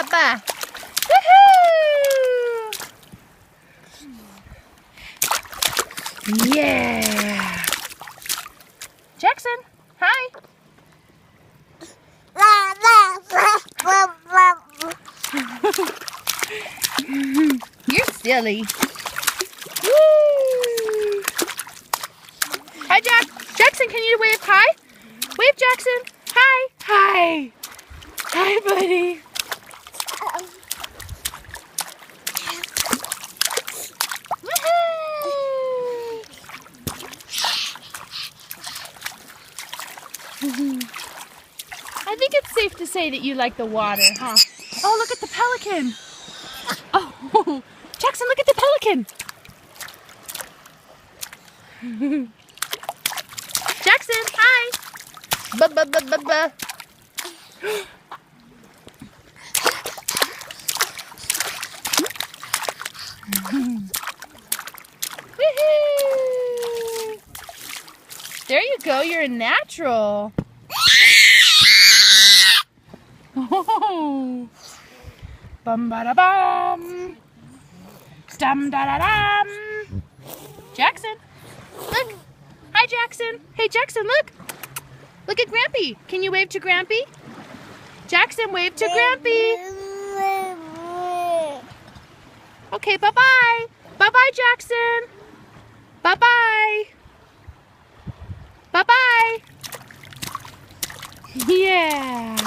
Bubba. Woohoo! Yeah. Jackson, hi. You're silly. Woo. Hi, Jackson, can you wave hi? Wave, Jackson. Hi. Hi. Hi, buddy. I think it's safe to say that you like the water, huh? Oh, look at the pelican. Oh, Jackson, look at the pelican. Jackson, hi. Ba-ba-ba-ba-ba. Woohoo! There you go, you're a natural. Oh. Bum ba da bum. Dum da da dum. Jackson, look. Hi, Jackson. Hey, Jackson, look. Look at Grampy. Can you wave to Grampy? Jackson, wave to Grampy. Okay, bye-bye. Bye-bye, Jackson. Bye-bye. Bye-bye. Yeah.